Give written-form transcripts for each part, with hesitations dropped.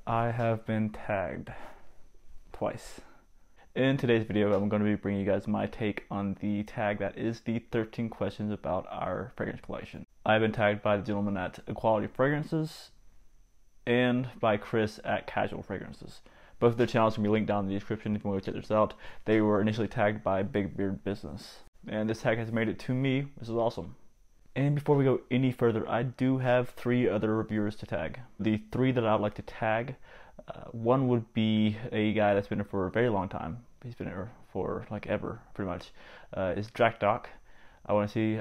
I have been tagged twice. In today's video, I'm going to be bringing you guys my take on the tag that is the 13 questions about our fragrance collection. I've been tagged by the gentleman at Equality Fragrances and by Chris at Casual Fragrances. Both of their channels can be linked down in the description if you want to check this out. They were initially tagged by Big Beard Business, and this tag has made it to me, which is awesome. And before we go any further, I do have 3 other reviewers to tag. The 3 that I'd like to tag, one would be a guy that's been here for a very long time. He's been here for like ever, pretty much. Is Doc. I want to see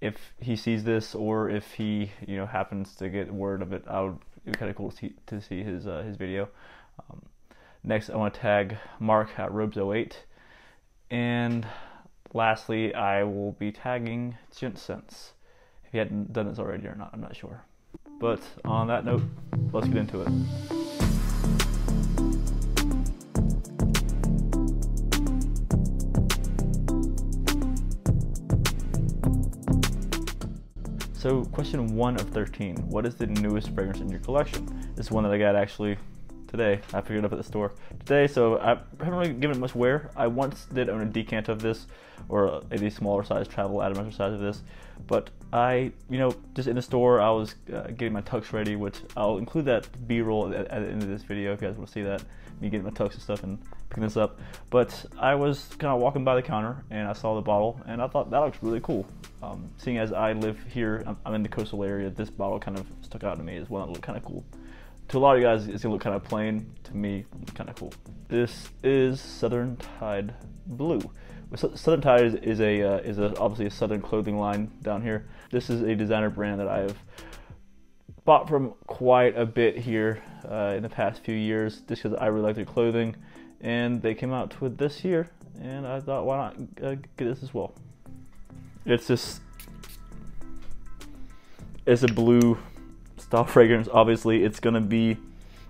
if he sees this, or if he happens to get word of it. It'd be kind of cool to see his video. Next, I want to tag Mark at Robes08, and lastly, I will be tagging Sense. If he hadn't done this already or not, I'm not sure. But on that note, let's get into it. So question 1 of 13, what is the newest fragrance in your collection? This is one that I got actually today. I picked it up at the store today, so I haven't really given it much wear. I once did own a decant of this, or a smaller size travel atomizer size of this, but I, just in the store, I was getting my tux ready, which I'll include that B-roll at the end of this video if you guys want to see that, me getting my tux and stuff and picking this up. But I was kind of walking by the counter and I saw the bottle and I thought that looks really cool. Seeing as I live here, I'm in the coastal area, this bottle kind of stuck out to me as one that looked kind of cool. To a lot of you guys, it's gonna look kind of plain. To me, it's kind of cool. This is Southern Tide Blue. Southern Tide is obviously a southern clothing line down here. This is a designer brand that I've bought from quite a bit here in the past few years, just because I really like their clothing. And they came out with this here, and I thought, why not get this as well? It's a blue style fragrance. Obviously, it's gonna be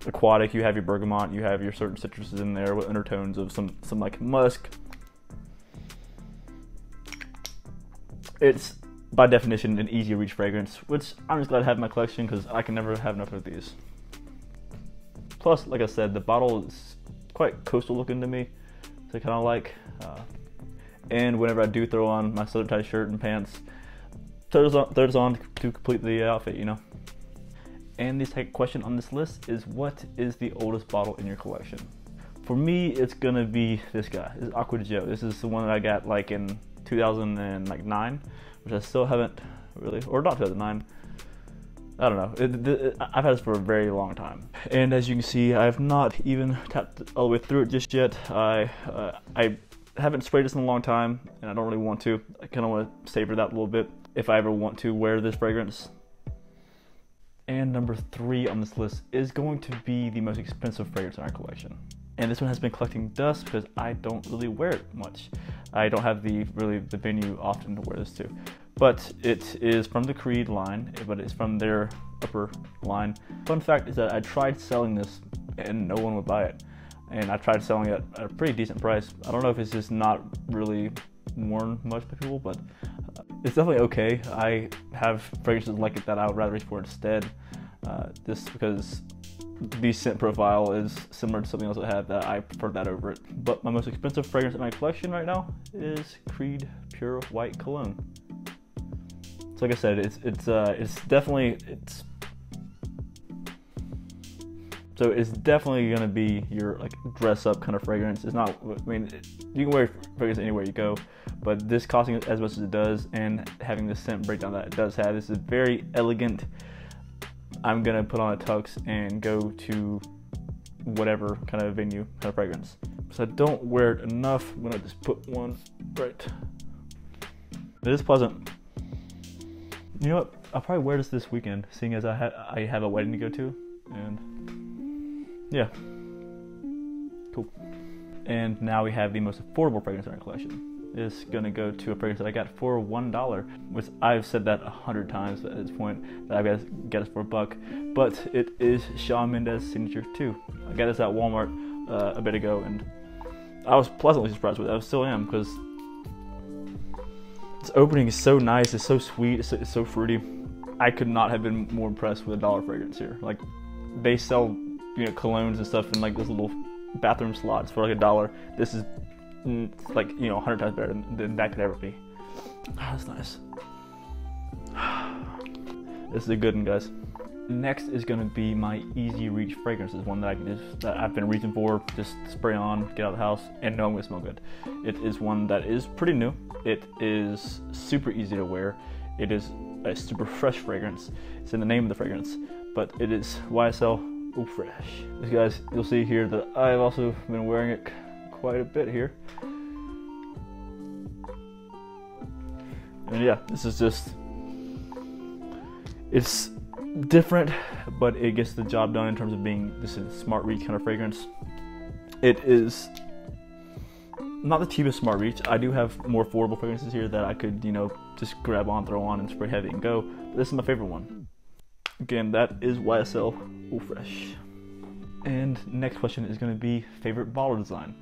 aquatic. You have your bergamot, you have your certain citruses in there with undertones of some like musk. It's by definition an easy reach fragrance, which I'm just glad to have in my collection because I can never have enough of these. Plus, like I said, the bottle is quite coastal looking to me, so I kind of like. And whenever I do throw on my Southern Tide shirt and pants, throws on to complete the outfit, And the second question on this list is, what is the oldest bottle in your collection? For me, it's gonna be this guy. This is Aqua di Gio. This is the one that I got like in 2009, which I still haven't really, or not 2009. I don't know. I've had this for a very long time. And as you can see, I have not even tapped all the way through it just yet. I haven't sprayed this in a long time, and I don't really want to. I kind of want to savor that a little bit if I ever want to wear this fragrance. And number 3 on this list is going to be the most expensive fragrance in our collection. And this one has been collecting dust because I don't really wear it much. I don't have the venue often to wear this to. But it is from the Creed line, but it's from their upper line. Fun fact is that I tried selling this and no one would buy it. And I tried selling it at a pretty decent price. I don't know if it's just not really worn much by people, but it's definitely okay. I have fragrances like it that I would rather reach for instead, just because the scent profile is similar to something else I have that I prefer that over it. But my most expensive fragrance in my collection right now is Creed Pure White Cologne. So like I said, it's definitely gonna be your like dress up kind of fragrance. It's not, I mean, you can wear fragrance anywhere you go, but this costing as much as it does and having the scent breakdown that it does have, this is very elegant. I'm gonna put on a tux and go to whatever kind of venue kind of fragrance. So I don't wear it enough. I'm gonna just put one right. It is pleasant. You know what? I'll probably wear this weekend, seeing as I have a wedding to go to, and yeah, cool. And now we have the most affordable fragrance in our collection. It's gonna go to a fragrance that I got for $1, which I've said that 100 times at this point, that I got this for $1, but it is Shawn Mendes Signature 2. I got this at Walmart a bit ago, and I was pleasantly surprised with it. I still am, because this opening is so nice, it's so sweet, it's so fruity. I could not have been more impressed with a $1 fragrance here. Like, they sell colognes and stuff in like those little bathroom slots for like $1. This is like 100 times better than that could ever be. Oh, that's nice. This is a good one, guys. Next is going to be my easy reach fragrances, one that I've been reaching for, just spray on, get out of the house, and know I'm going to smell good. It is one that is pretty new. It is super easy to wear. It is a super fresh fragrance. It's in the name of the fragrance, but it is YSL Eau Fresh. This, guys, you'll see here that I've also been wearing it quite a bit here. And yeah, this is just, it's different, but it gets the job done in terms of being this is smart reach kind of fragrance. It is not the cheapest smart reach. I do have more affordable fragrances here that I could, just grab on, throw on, and spray heavy and go. But this is my favorite one. Again, that is YSL Eau Fresh. And next question is going to be favorite bottle design.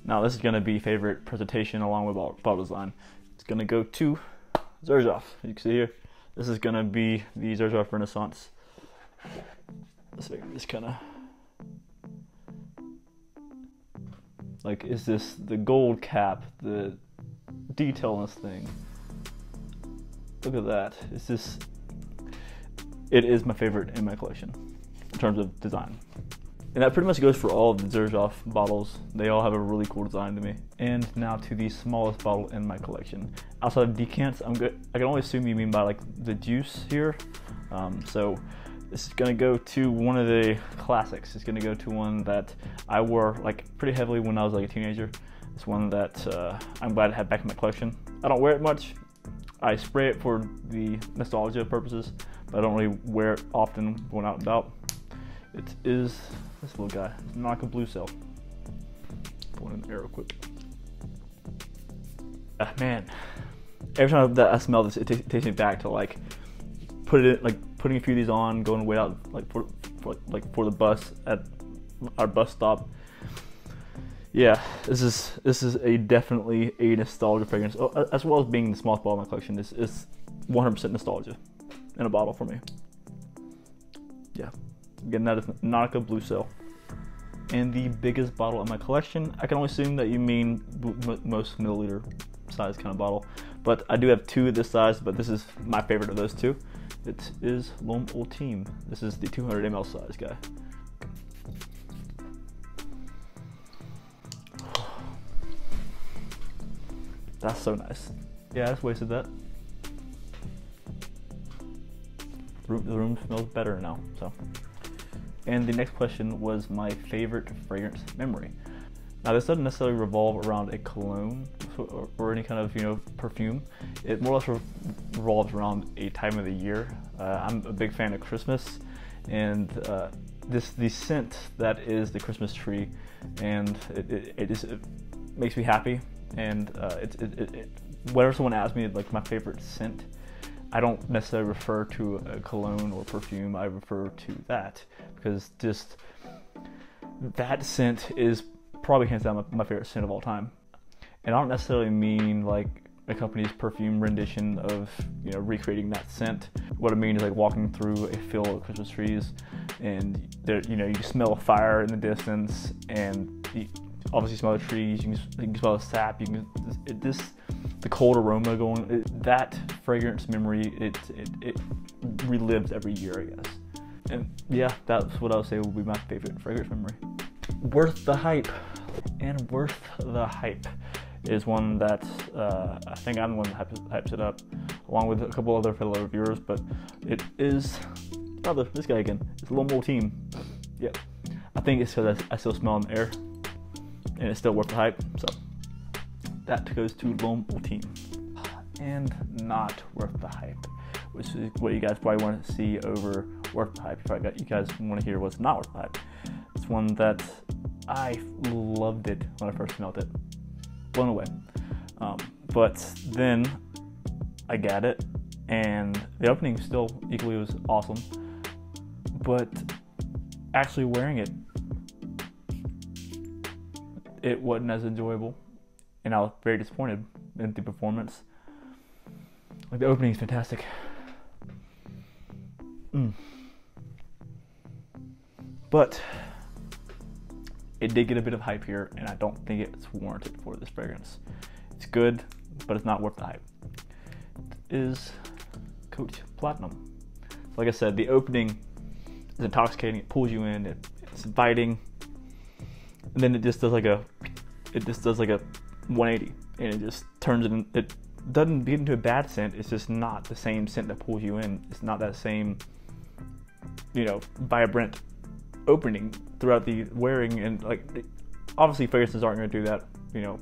Now this is going to be favorite presentation along with bottle design. It's going to go to Xerjoff. You can see here. This is going to be the Xerjoff Renaissance. So just kind of like, is this the gold cap, the detail on this thing? Look at that. It is my favorite in my collection in terms of design. And that pretty much goes for all of the Xerjoff bottles. They all have a really cool design to me. And now to the smallest bottle in my collection. Outside of decants, I can only assume you mean by like the juice here. So this is gonna go to one of the classics. It's gonna go to one that I wore like pretty heavily when I was like a teenager. It's one that I'm glad to have back in my collection. I don't wear it much. I spray it for the nostalgia purposes, but I don't really wear it often going out and about. It is this little guy. It's Monaco Blue Cell. Put it in the air real quick. Man, every time that I smell this, it takes me back to like putting a few of these on, going way out like for the bus at our bus stop. Yeah, this is definitely a nostalgia fragrance, as well as being the smallest bottle in my collection. This is 100% nostalgia in a bottle for me. Yeah. Again, that is Monaco Blue Cell. And the biggest bottle in my collection, I can only assume that you mean most milliliter size kind of bottle. But I do have two of this size, but this is my favorite of those two. It is L'Homme Ultime. This is the 200 ml size guy. That's so nice. Yeah, I just wasted that. The room smells better now, so. And the next question was my favorite fragrance memory. Now this doesn't necessarily revolve around a cologne or any kind of perfume. It more or less revolves around a time of the year. I'm a big fan of Christmas, and the scent that is the Christmas tree, and it makes me happy. And whenever someone asks me like my favorite scent, I don't necessarily refer to a cologne or perfume. I refer to that, because just that scent is probably hands down my favorite scent of all time. And I don't necessarily mean like a company's perfume rendition of recreating that scent. What I mean is like walking through a field of Christmas trees, and there you smell a fire in the distance, and you obviously smell the trees. You can smell the sap. The cold aroma going. That fragrance memory, it relives every year, I guess. And yeah, that's what I would say would be my favorite fragrance memory. Worth the hype. And Worth the Hype is one that I think I'm the one that hypes it up, along with a couple other fellow reviewers, but it is this guy again. It's L'Homme Ultime. Yep. I think it's because I still smell in the air, and it's still worth the hype. So that goes to L'Homme Ultime. And not worth the hype, which is what you guys probably want to see over worth the hype. If you guys want to hear what's not worth the hype, it's one that I loved it when I first smelled it. Blown away. But then I got it, and the opening still equally was awesome, but actually wearing it wasn't as enjoyable, and I was very disappointed in the performance. Like, the opening is fantastic. But it did get a bit of hype here, and I don't think it's warranted for this fragrance. It's good, but it's not worth the hype. It is Coach Platinum. Like I said, the opening is intoxicating. It pulls you in. It's inviting, and then it just does like a 180, and it just turns it in. It doesn't get into a bad scent. It's just not the same scent that pulls you in. It's not that same, you know, vibrant opening throughout the wearing. And like, obviously fragrances aren't going to do that, you know,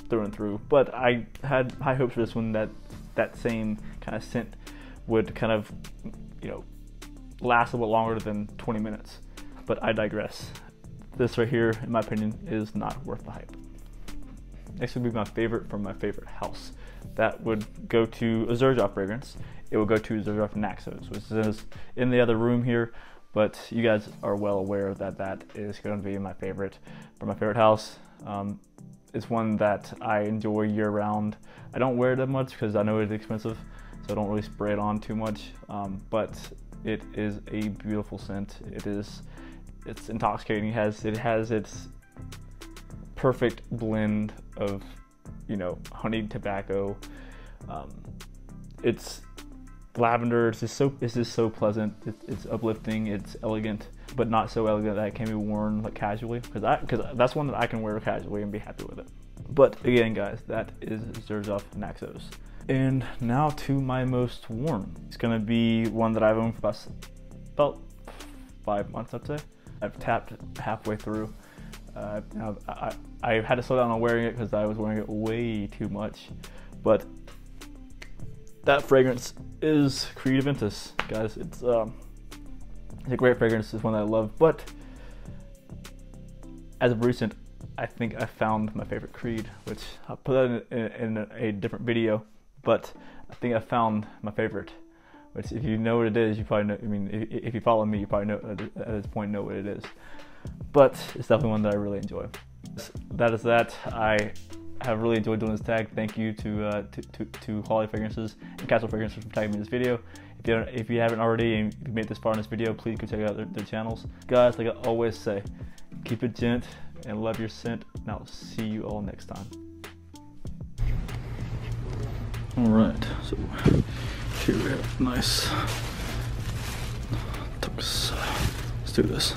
through and through. But I had high hopes for this one, that same kind of scent would kind of, you know, last a little longer than 20 minutes. But I digress. This right here, in my opinion, is not worth the hype. Next would be my favorite from my favorite house. That would go to a Xerjoff fragrance. It would go to Xerjoff Naxos, which is in the other room here, but you guys are well aware that that is going to be my favorite from my favorite house. It's one that I enjoy year round. I don't wear it that much because I know it's expensive, so I don't really spray it on too much, but it is a beautiful scent. It's intoxicating. It has its perfect blend of, you know, honey, tobacco. It's lavender. It's just so pleasant. It's uplifting. It's elegant, but not so elegant that it can be worn like casually. Because that's one that I can wear casually and be happy with it. But again, guys, that is Xerjoff Naxos. And now to my most worn. It's gonna be one that I've owned for about 5 months, I'd say. I've tapped halfway through. Now I had to slow down on wearing it because I was wearing it way too much. But that fragrance is Creed Aventus, guys. It's a great fragrance. It's one that I love. But as of recent, I think I found my favorite Creed, which I'll put that in a different video. But I think I found my favorite, which if you know what it is, you probably know. I mean, if you follow me, you probably know at this point know what it is. But it's definitely one that I really enjoy. That is that. I have really enjoyed doing this tag. Thank you to Holiday Fragrances and Castle Fragrances for tagging me in this video. If you haven't already and you've made this far in this video, please go check out their channels. Guys, like I always say, keep it gent and love your scent. And I'll see you all next time. All right, so here we have nice tux. Let's do this.